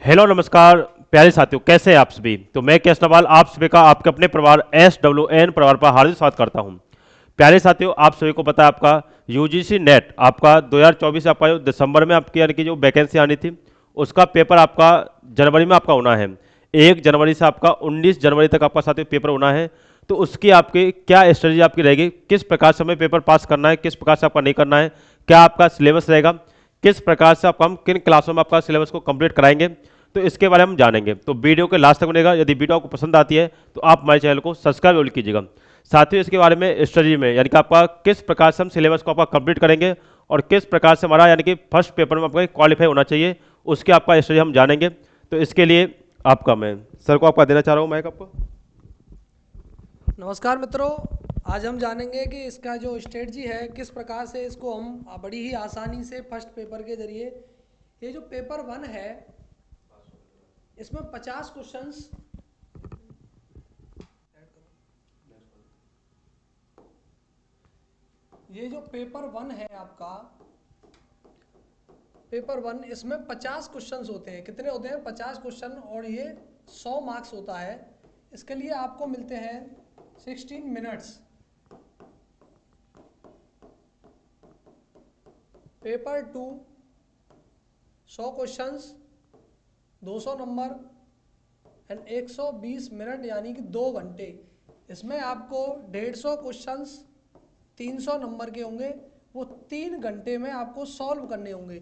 Hello नमस्कार प्यारे साथियों, कैसे हैं आप सभी। तो मैं केएस नवाल आप सभी का आपके अपने परिवार SWN परिवार पर हार्दिक स्वागत करता हूं। प्यारे साथियों, आप सभी को पता है आपका यूजीसी नेट आपका 2024 आपका जो दिसंबर में आपकी यानी कि जो वैकेंसी आनी थी उसका पेपर आपका जनवरी में आपका होना है। 1 जनवरी से आपका 19 जनवरी तक आपका साथियों पेपर होना है। तो उसकी आपकी क्या स्ट्रेटजी आपकी रहेगी, किस प्रकार से हमें पेपर पास करना है, किस प्रकार से आपका नहीं करना है, क्या आपका सिलेबस रहेगा, किस प्रकार से आपका हम किन क्लासों में आपका सिलेबस को कंप्लीट कराएंगे, तो इसके बारे में हम जानेंगे। तो वीडियो के लास्ट तक बनेगा। यदि वीडियो आपको पसंद आती है तो आप हमारे चैनल को सब्सक्राइब जरूर कीजिएगा। साथ ही इसके बारे में स्टडी में यानी कि आपका किस प्रकार से हम सिलेबस को आपका कंप्लीट करेंगे और किस प्रकार से हमारा यानी कि फर्स्ट पेपर में आपका क्वालिफाई होना चाहिए, उसके आपका स्टडी हम जानेंगे। तो इसके लिए आपका मैं सर को आपका देना चाह रहा हूँ माइक आपको। नमस्कार मित्रों, आज हम जानेंगे कि इसका जो स्ट्रेटजी है किस प्रकार से इसको हम बड़ी ही आसानी से फर्स्ट पेपर के जरिए, ये जो पेपर 1 है इसमें 50 क्वेश्चंस, ये जो पेपर 1 है आपका पेपर 1, इसमें 50 क्वेश्चंस होते हैं। कितने होते हैं? 50 क्वेश्चन, और ये 100 मार्क्स होता है। इसके लिए आपको मिलते हैं 16 minutes. Paper 2 100 questions, 200 number and 120 minute यानी कि 2 घंटे। इसमें आपको 150 क्वेश्चंस 300 नंबर के होंगे, वो 3 घंटे में आपको सॉल्व करने होंगे।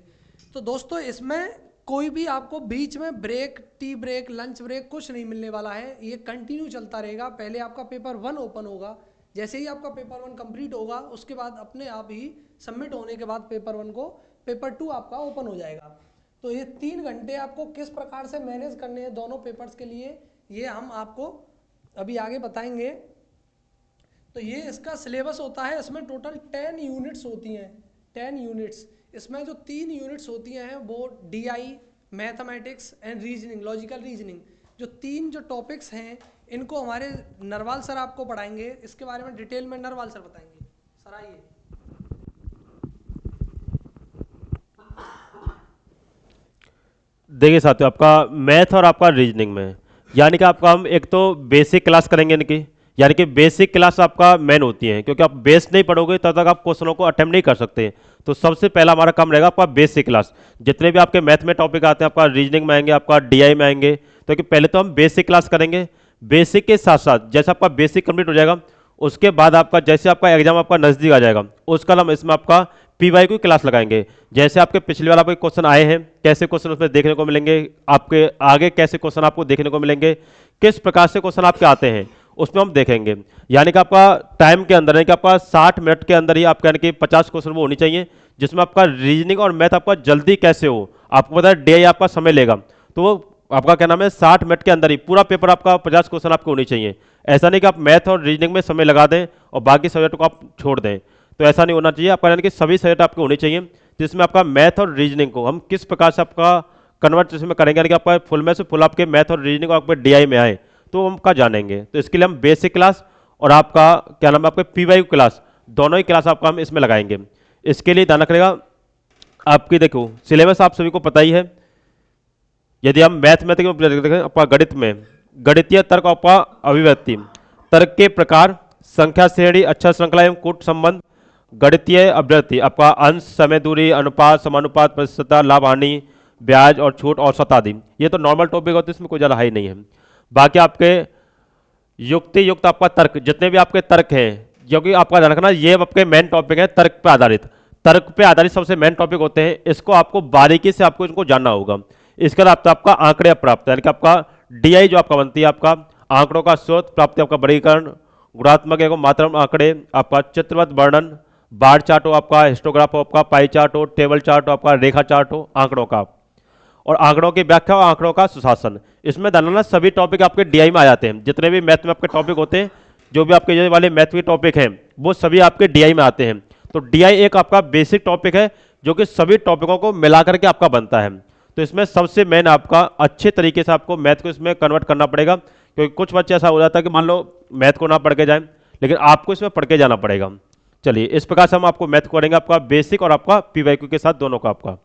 तो दोस्तों इसमें कोई भी आपको बीच में break, tea break, lunch break कुछ नहीं मिलने वाला है। ये कंटिन्यू चलता रहेगा। पहले आपका पेपर 1 ओपन होगा, जैसे ही आपका पेपर 1 कंप्लीट होगा उसके बाद अपने आप ही सबमिट होने के बाद पेपर 1 को पेपर 2 आपका ओपन हो जाएगा। तो ये 3 घंटे आपको किस प्रकार से मैनेज करने हैं दोनों पेपर्स के लिए, ये हम आपको अभी आगे बताएंगे। तो ये इसका सिलेबस होता है। इसमें टोटल 10 यूनिट्स होती हैं। 10 यूनिट्स, इसमें जो 3 यूनिट्स होती हैं वो DI, mathematics and reasoning, logical reasoning, जो 3 जो टॉपिक्स हैं इनको हमारे नरवाल सर आपको पढ़ाएंगे। इसके बारे में डिटेल में नरवाल सर बताएंगे। सर आइए। देखिए साथियों, आपका मैथ और आपका रीजनिंग में यानी कि आपका हम एक तो बेसिक क्लास करेंगे इनकी, यानी कि बेसिक क्लास आपका मेन होती है, क्योंकि आप बेस नहीं पढ़ोगे तब तक आप क्वेश्चनों को अटेम्प्ट नहीं कर सकते। तो सबसे पहला हमारा काम रहेगा आपका बेसिक क्लास। जितने भी आपके मैथ में टॉपिक आते हैं आपका रीजनिंग में आएंगे, आपका DI में आएंगे, तो कि पहले तो हम बेसिक क्लास करेंगे। बेसिक के साथ साथ जैसे आपका बेसिक कंप्लीट हो जाएगा उसके बाद आपका जैसे आपका एग्जाम आपका नजदीक आ जाएगा उसका हम इसमें आपका PY की क्लास लगाएंगे। जैसे आपके पिछली बार आपके क्वेश्चन आए हैं, कैसे क्वेश्चन उसमें देखने को मिलेंगे, आपके आगे कैसे क्वेश्चन आपको देखने को मिलेंगे, किस प्रकार से क्वेश्चन आपके आते हैं उसमें हम देखेंगे। यानी कि आपका टाइम के अंदर, यानी कि आपका 60 मिनट के अंदर ही आपका यानी कि 50 क्वेश्चन वो होनी चाहिए, जिसमें आपका रीजनिंग और मैथ आपका जल्दी कैसे हो। आपको पता है DI आपका समय लेगा, तो वो आपका क्या नाम है 60 मिनट के अंदर ही पूरा पेपर आपका 50 क्वेश्चन आपके होने चाहिए। ऐसा नहीं कि आप मैथ और रीजनिंग में समय लगा दें और बाकी सब्जेक्ट को आप छोड़ दें, तो ऐसा नहीं होना चाहिए। आपका यानी कि सभी सब्जेक्ट आपके होने चाहिए, जिसमें आपका मैथ और रीजनिंग को हम किस प्रकार से आपका कन्वर्ट इसमें करेंगे, यानी कि आपका फुल में से फुल आपके मैथ और रीजनिंग आपके DI में आए तो हम का जानेंगे। तो इसके लिए हम बेसिक क्लास और आपका क्या नाम है आपके PY क्लास, दोनों ही क्लास आपका हम इसमें लगाएंगे। इसके लिए ध्यान रखिएगा, आपकी देखो सिलेबस आप सभी को पता ही है। यदि हम मैथमेटिक्स में देखें आपका गणित में गणितीय तर्क आपका अभिव्यक्ति, तर्क के प्रकार, संख्या श्रेणी, अक्षर श्रृंखला एवं कूट संबंध, गणितीय अभिव्यक्ति आपका अंश, समय, दूरी, अनुपात, समानुपात, प्रतिशतता, लाभ हानि, ब्याज और छूट और शताब्दी, ये तो नॉर्मल टॉपिक होते हैं, इसमें कोई ज़्यादा हाई नहीं है। बाकी आपके युक्ति युक्त आपका तर्क, जितने भी आपके तर्क हैं, जो कि आपका ध्यान रखना ये आपके मेन टॉपिक है, तर्क पे आधारित। तर्क पे आधारित सबसे मेन टॉपिक होते हैं, इसको आपको बारीकी से आपको इनको जानना होगा। इसके अलावा आपका आंकड़े प्राप्त, यानी कि आपका DI जो आपका बनती है, आपका आंकड़ों का स्रोत प्राप्ति, आपका वर्गीकरण, गुणात्मक एवं मात्रात्मक आंकड़े, आपका चित्रवत वर्णन, बार चार्ट हो, आपका हिस्टोग्राफ हो, आपका पाई चार्ट हो, टेबल चार्ट हो, आपका रेखा चार्ट हो आंकड़ों का, और आंकड़ों की व्याख्या और आंकड़ों का सुशासन। इसमें जानना सभी टॉपिक आपके DI में आ जाते हैं। जितने भी मैथ में आपके टॉपिक होते हैं, जो भी आपके ये वाले मैथ के टॉपिक हैं वो सभी आपके DI में आते हैं। तो DI एक आपका बेसिक टॉपिक है जो कि सभी टॉपिकों को मिला करके आपका बनता है। तो इसमें सबसे मेन आपका अच्छे तरीके से आपको मैथ को इसमें कन्वर्ट करना पड़ेगा, क्योंकि कुछ बच्चे ऐसा हो जाता है कि मान लो मैथ को ना पढ़ के जाए, लेकिन आपको इसमें पढ़ के जाना पड़ेगा। चलिए इस प्रकार से हम आपको मैथ करेंगे, आपका बेसिक और आपका PYQ के साथ दोनों का आपका।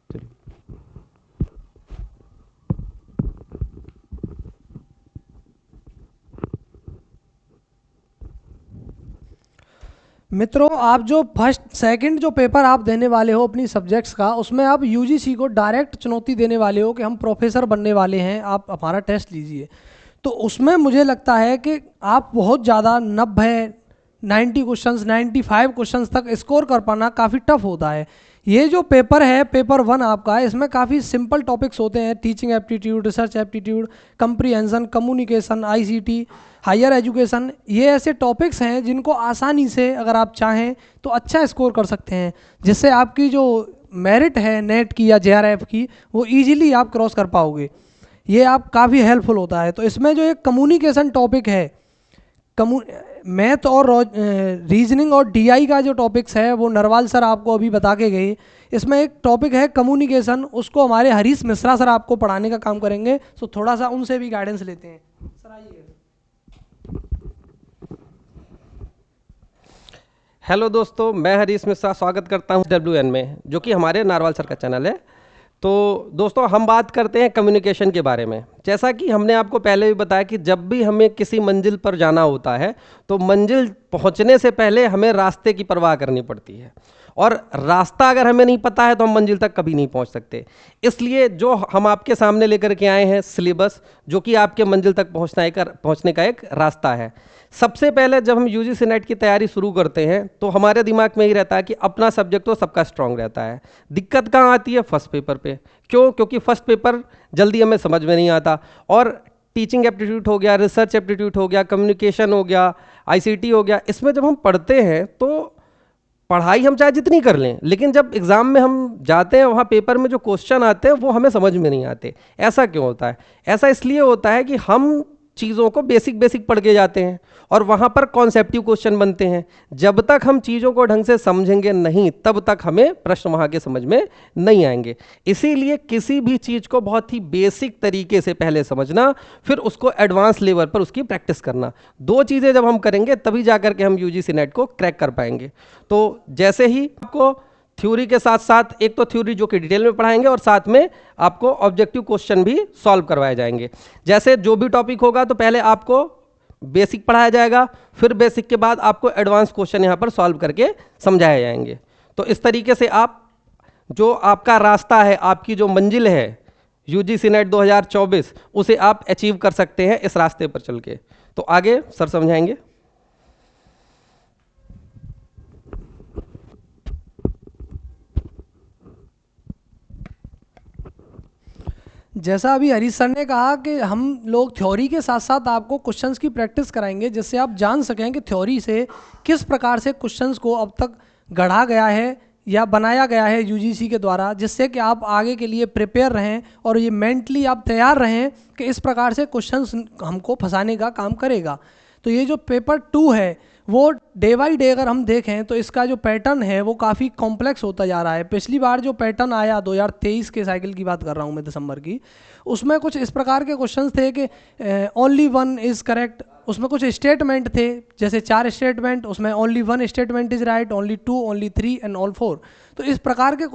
चलिए मित्रों, आप जो फर्स्ट सेकंड जो पेपर आप देने वाले हो अपनी सब्जेक्ट्स का, उसमें आप यूजीसी को डायरेक्ट चुनौती देने वाले हो कि हम प्रोफेसर बनने वाले हैं, आप हमारा टेस्ट लीजिए। तो उसमें मुझे लगता है कि आप बहुत ज़्यादा 90 क्वेश्चंस 95 क्वेश्चंस तक स्कोर कर पाना काफ़ी टफ होता है। ये जो पेपर है, पेपर 1 आपका, इसमें काफ़ी सिंपल टॉपिक्स होते हैं, teaching aptitude, research aptitude, comprehension, communication, ICT, higher education. ये ऐसे टॉपिक्स हैं जिनको आसानी से अगर आप चाहें तो अच्छा स्कोर कर सकते हैं, जिससे आपकी जो मेरिट है नेट की या जेआरएफ की, वो इजीली आप क्रॉस कर पाओगे। ये आप काफ़ी हेल्पफुल होता है। तो इसमें जो एक कम्युनिकेशन टॉपिक है, मैथ और रीजनिंग और डीआई का जो टॉपिक्स है वो नरवाल सर आपको अभी बता के गए। इसमें एक टॉपिक है कम्युनिकेशन, उसको हमारे हरीश मिश्रा सर आपको पढ़ाने का काम करेंगे। तो थोड़ा सा उनसे भी गाइडेंस लेते हैं। सर आइए। हेलो दोस्तों, मैं हरीश मिश्रा स्वागत करता हूं WN में, जो कि हमारे नारवाल सर का चैनल है। तो दोस्तों, हम बात करते हैं कम्युनिकेशन के बारे में। जैसा कि हमने आपको पहले भी बताया कि जब भी हमें किसी मंजिल पर जाना होता है तो मंजिल पहुंचने से पहले हमें रास्ते की परवाह करनी पड़ती है, और रास्ता अगर हमें नहीं पता है तो हम मंजिल तक कभी नहीं पहुंच सकते। इसलिए जो हम आपके सामने लेकर के आए हैं सिलेबस, जो कि आपके मंजिल तक पहुंचने का एक रास्ता है। सबसे पहले जब हम यूजीसी नेट की तैयारी शुरू करते हैं तो हमारे दिमाग में ही रहता है कि अपना सब्जेक्ट तो सबका स्ट्रांग रहता है। दिक्कत कहाँ आती है? फर्स्ट पेपर पे। क्यों? क्योंकि फर्स्ट पेपर जल्दी हमें समझ में नहीं आता, और टीचिंग एप्टीट्यूड हो गया, रिसर्च एप्टीट्यूड हो गया, कम्युनिकेशन हो गया, आईसीटी हो गया, इसमें जब हम पढ़ते हैं तो पढ़ाई हम चाहे जितनी कर लें, लेकिन जब एग्ज़ाम में हम जाते हैं वहाँ पेपर में जो क्वेश्चन आते हैं वो हमें समझ में नहीं आते। ऐसा क्यों होता है? ऐसा इसलिए होता है कि हम चीज़ों को बेसिक पढ़ के जाते हैं और वहाँ पर कॉन्सेप्टिव क्वेश्चन बनते हैं। जब तक हम चीज़ों को ढंग से समझेंगे नहीं, तब तक हमें प्रश्न वहाँ के समझ में नहीं आएंगे। इसीलिए किसी भी चीज़ को बहुत ही बेसिक तरीके से पहले समझना, फिर उसको एडवांस लेवल पर उसकी प्रैक्टिस करना। दो चीज़ें जब हम करेंगे तभी जा कर के हम यूजीसी नेट को क्रैक कर पाएंगे। तो जैसे ही आपको थ्योरी के साथ साथ, एक तो थ्योरी जो कि डिटेल में पढ़ाएंगे और साथ में आपको ऑब्जेक्टिव क्वेश्चन भी सॉल्व करवाए जाएंगे। जैसे जो भी टॉपिक होगा तो पहले आपको बेसिक पढ़ाया जाएगा, फिर बेसिक के बाद आपको एडवांस क्वेश्चन यहाँ पर सॉल्व करके समझाए जाएंगे। तो इस तरीके से आप जो आपका रास्ता है, आपकी जो मंजिल है यूजीसी नेट 2024, उसे आप अचीव कर सकते हैं इस रास्ते पर चल के। तो आगे सर समझाएंगे। जैसा अभी हरीश सर ने कहा कि हम लोग थ्योरी के साथ साथ आपको क्वेश्चंस की प्रैक्टिस कराएंगे, जिससे आप जान सकें कि थ्योरी से किस प्रकार से क्वेश्चंस को अब तक गढ़ा गया है या बनाया गया है यूजीसी के द्वारा, जिससे कि आप आगे के लिए प्रिपेयर रहें और ये मेंटली आप तैयार रहें कि इस प्रकार से क्वेश्चंस हमको फंसाने का काम करेगा। तो ये जो पेपर 2 है वो डे बाई डे अगर हम देखें तो इसका जो पैटर्न है वो काफ़ी कॉम्प्लेक्स होता जा रहा है। पिछली बार जो पैटर्न आया 2023 के साइकिल की बात कर रहा हूँ मैं, दिसंबर की, उसमें कुछ इस प्रकार के क्वेश्चंस थे कि ओनली वन इज़ करेक्ट। उसमें कुछ स्टेटमेंट थे, जैसे 4 स्टेटमेंट, उसमें only one statement is right, only 2, only 3 and all 4। तो इस प्रकार के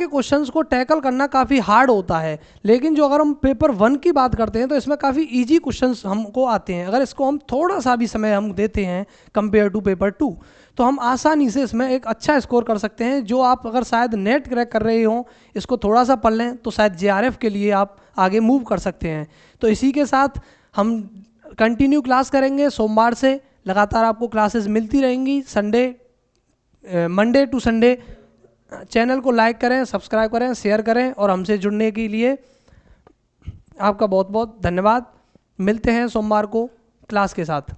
क्वेश्चंस को टैकल करना काफ़ी हार्ड होता है। लेकिन जो अगर हम पेपर 1 की बात करते हैं तो इसमें काफ़ी इजी क्वेश्चंस हमको आते हैं। अगर इसको हम थोड़ा सा भी समय हम देते हैं कंपेयर टू पेपर 2, तो हम आसानी से इसमें एक अच्छा स्कोर कर सकते हैं। जो आप अगर शायद नेट क्रैक कर रहे हों, इसको थोड़ा सा पढ़ लें तो शायद जेआरएफ के लिए आप आगे मूव कर सकते हैं। तो इसी के साथ हम कंटिन्यू क्लास करेंगे। सोमवार से लगातार आपको क्लासेस मिलती रहेंगी, मंडे टू संडे। चैनल को लाइक करें, सब्सक्राइब करें, शेयर करें, और हमसे जुड़ने के लिए आपका बहुत बहुत धन्यवाद। मिलते हैं सोमवार को क्लास के साथ।